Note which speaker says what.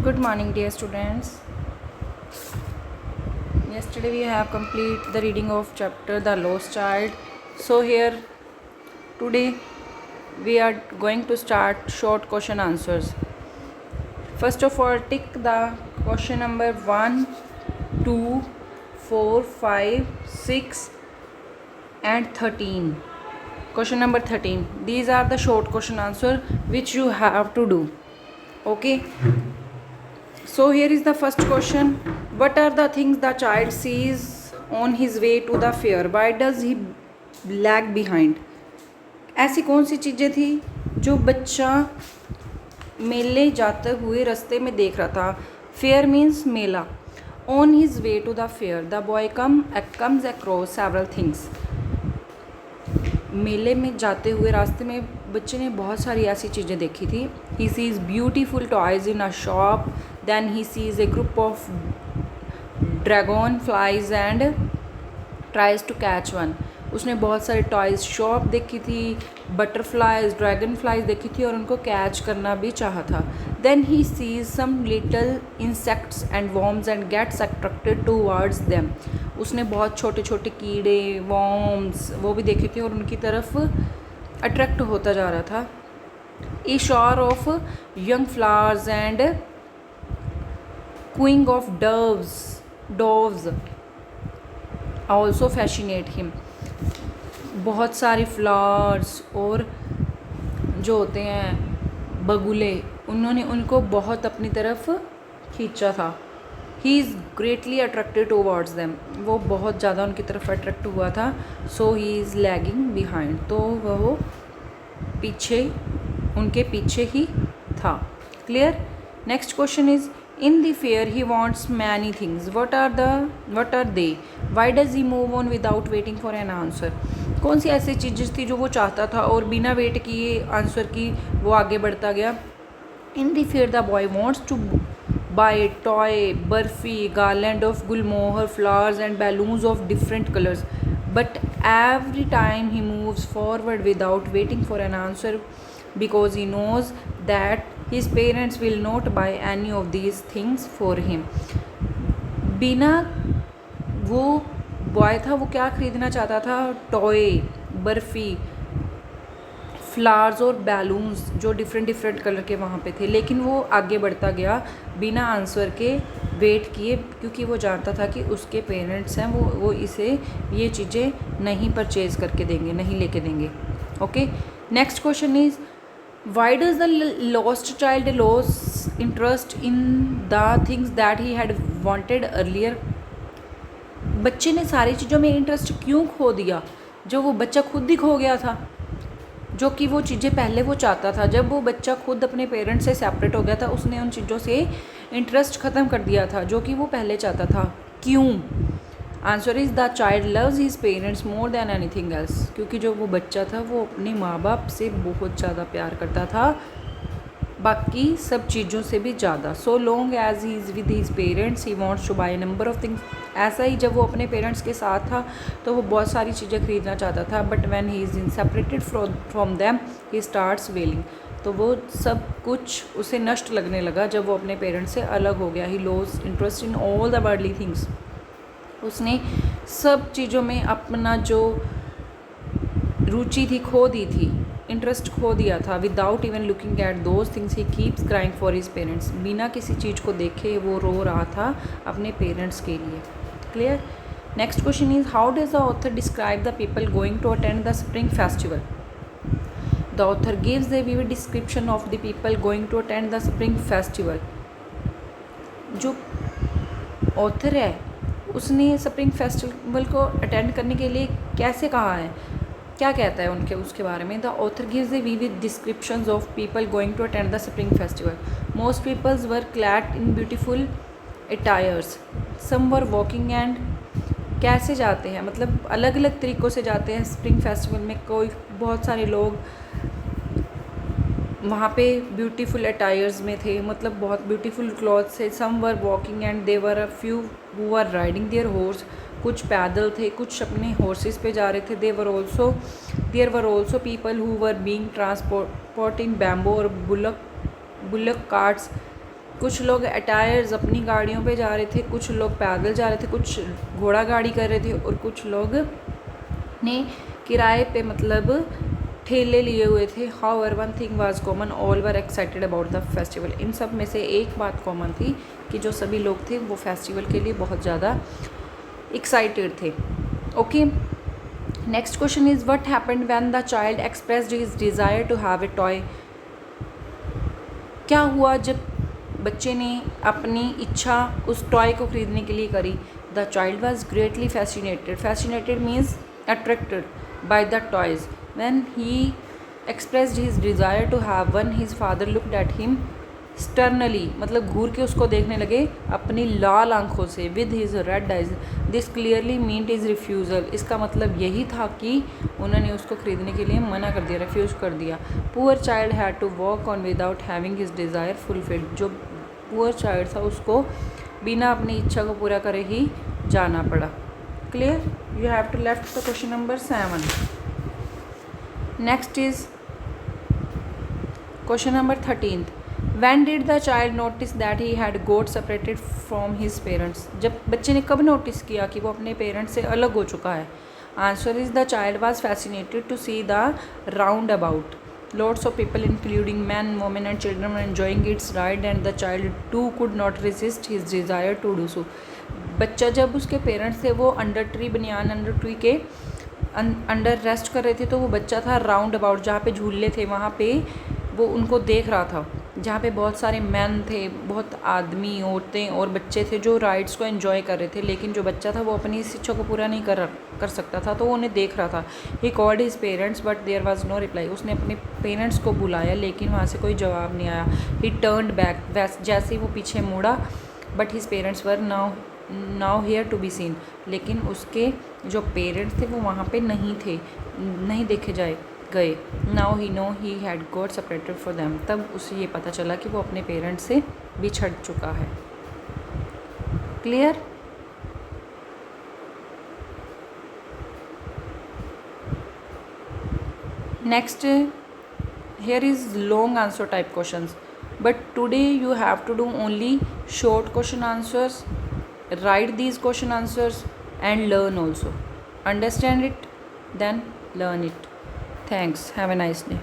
Speaker 1: Good morning, dear students. Yesterday we have completed the reading of chapter The Lost Child. So here today we are going to start short question answers. First of all, tick the question number 1, 2, 4, 5, 6 and 13. Question number 13. These are the short question answer which you have to do. Okay. So here is the first question. What are the things the child sees on his way to the fair? Why does he lag behind? ऐसी कौन सी चीज़ें थी जो बच्चा मेले जाते हुए रास्ते में देख रहा था? Fair means Mela. On his way to the fair, the boy comes across several things. मेले में जाते हुए रास्ते में बच्चे ने बहुत सारी ऐसी चीज़ें देखी थी. He sees beautiful toys in a shop. Then he sees a group of dragonflies and tries to catch one. उसने बहुत सारे टॉयज शॉप देखी थी, बटरफ्लाइज ड्रैगन फ्लाइज देखी थी और उनको कैच करना भी चाहा था. Then he sees some little insects and worms and gets attracted towards them. उसने बहुत छोटे छोटे कीड़े वॉर्म्स वो भी देखे थे और उनकी तरफ अट्रैक्ट होता जा रहा था. A shower of young flowers and cooing of doves also fascinate him. बहुत सारे फ्लावर्स और जो होते हैं बगुले उन्होंने उनको बहुत अपनी तरफ खींचा था. He is greatly attracted towards them. वो बहुत ज़्यादा उनकी तरफ अट्रैक्ट हुआ था. सो ही इज़ लैगिंग बिहाइंड. तो वह पीछे उनके पीछे ही था. Clear. Next question is in the fair he wants many things. What are they? Why does he move on without waiting for an answer? कौन सी ऐसी चीज़ें थी जो वो चाहता था और बिना वेट किए आंसर की वो आगे बढ़ता गया. In the fair the boy wants to buy a toy, burfi, garland of gulmohar flowers and balloons of different colors. But every time he moves forward without waiting for an answer because he knows that his parents will not buy any of these things for him. बिना वो boy था वो क्या ख़रीदना चाहता था? Toy, barfi, flowers और balloons जो डिफरेंट कलर के वहाँ पे थे. लेकिन वो आगे बढ़ता गया बिना आंसर के वेट किए क्योंकि वो जानता था कि उसके पेरेंट्स हैं वो इसे ये चीज़ें नहीं परचेज़ करके देंगे, नहीं लेके देंगे. Okay. Next question is why does the lost child lose interest in the things that he had wanted earlier? बच्चे ने सारी चीज़ों में इंटरेस्ट क्यों खो दिया जो वो बच्चा खुद ही खो गया था, जो कि वो चीज़ें पहले वो चाहता था. जब वो बच्चा खुद अपने पेरेंट्स से सेपरेट हो गया था उसने उन चीज़ों से इंटरेस्ट ख़त्म कर दिया था जो कि वो पहले चाहता था. क्यों? Answer is the child loves his parents more than anything else. क्योंकि जो वो बच्चा था वो अपने माँ बाप से बहुत ज़्यादा प्यार करता था, बाकी सब चीज़ों से भी ज़्यादा. So long as he is with his parents he wants to buy number of things. ऐसा ही जब वो अपने पेरेंट्स के साथ था तो वो बहुत सारी चीज़ें ख़रीदना चाहता था. But when he is in separated from them he starts wailing. तो वो सब कुछ उसे नष्ट लगने लगा जब वो अपने पेरेंट्स से अलग हो गया. He loss interest in all the worldly things. उसने सब चीज़ों में अपना जो रुचि थी खो दी थी, इंटरेस्ट खो दिया था. Without even looking at those things he keeps crying for his parents. बिना किसी चीज़ को देखे वो रो रहा था अपने पेरेंट्स के लिए. Clear. Next question is how does the author describe the people going to attend the spring festival? The author gives a vivid description of the people going to attend the spring festival. जो author है उसने spring festival को attend करने के लिए कैसे कहा है, क्या कहता है उनके उसके बारे में. The author gives a vivid descriptions of people going to attend the spring festival. Most peoples were clad in beautiful attires. Some were walking and. कैसे जाते हैं मतलब अलग अलग तरीक़ों से जाते हैं स्प्रिंग फेस्टिवल में. कोई बहुत सारे लोग वहाँ पे ब्यूटीफुल अटायर्स में थे, मतलब बहुत ब्यूटीफुल क्लॉथ्स थे. Some were walking and they were a few who were riding their horse. कुछ पैदल थे, कुछ अपने हॉर्सेस पे जा रहे थे. There were also people who were being transported in bamboo और बुलक कार्ट्स. कुछ लोग अटायर्स अपनी गाड़ियों पे जा रहे थे, कुछ लोग पैदल जा रहे थे, कुछ घोड़ा गाड़ी कर रहे थे और कुछ लोग ने किराए पे मतलब ठेले लिए हुए थे. However one thing was common, all were excited about the festival. इन सब में से एक बात कॉमन थी कि जो सभी लोग थे वो फेस्टिवल के लिए बहुत ज़्यादा एक्साइटेड थे. Okay, next question is what happened when the child expressed his desire to have a toy. क्या हुआ जब बच्चे ने अपनी इच्छा उस टॉय को ख़रीदने के लिए करी. The child was greatly fascinated. Fascinated means attracted by the toys. When he expressed his desire to have one, his father looked at him sternly, मतलब घूर के उसको देखने लगे अपनी लाल आंखों से. With his red eyes. This clearly meant is refusal. इसका मतलब यही था कि उन्होंने उसको ख़रीदने के लिए मना कर दिया, रिफ्यूज़ कर दिया. Poor child had to walk on without having his desire fulfilled. जो पुअर चाइल्ड था उसको बिना अपनी इच्छा को पूरा करे ही जाना पड़ा. Clear? You have to left the question number 7. Next is question number 13. When did the child notice that he had got separated from his parents? जब बच्चे ने कब नोटिस किया कि वो अपने पेरेंट्स से अलग हो चुका है. Answer is the child was fascinated to see the roundabout. Lots of people including men, women and children were enjoying its ride and the child too could not resist his desire to do so. बच्चा जब उसके parents थे वो under tree बनियान under tree के under rest कर रहे थे, तो वो बच्चा था राउंड अबाउट जहाँ पे झूले थे वहाँ पे वो उनको देख रहा था, जहाँ पे बहुत सारे मैन थे, बहुत आदमी, औरतें और बच्चे थे जो राइड्स को एंजॉय कर रहे थे. लेकिन जो बच्चा था वो अपनी इस इच्छा को पूरा नहीं कर सकता था, तो वो उन्हें देख रहा था. He called his parents but there was no reply. उसने अपने पेरेंट्स को बुलाया लेकिन वहाँ से कोई जवाब नहीं आया. He turned back. जैसे ही वो पीछे मुड़ा, but his parents were now here to be seen. लेकिन उसके जो पेरेंट्स थे वो वहाँ पे नहीं थे, नहीं देखे गए. Now he know he had got separated for them. तब उसे ये पता चला कि वो अपने पेरेंट्स से बिछड़ चुका है. Clear? Next, here is long answer type questions, but today you have to do only short question answers. Write these question answers and learn also. Understand it, then learn it. Thanks. Have a nice day.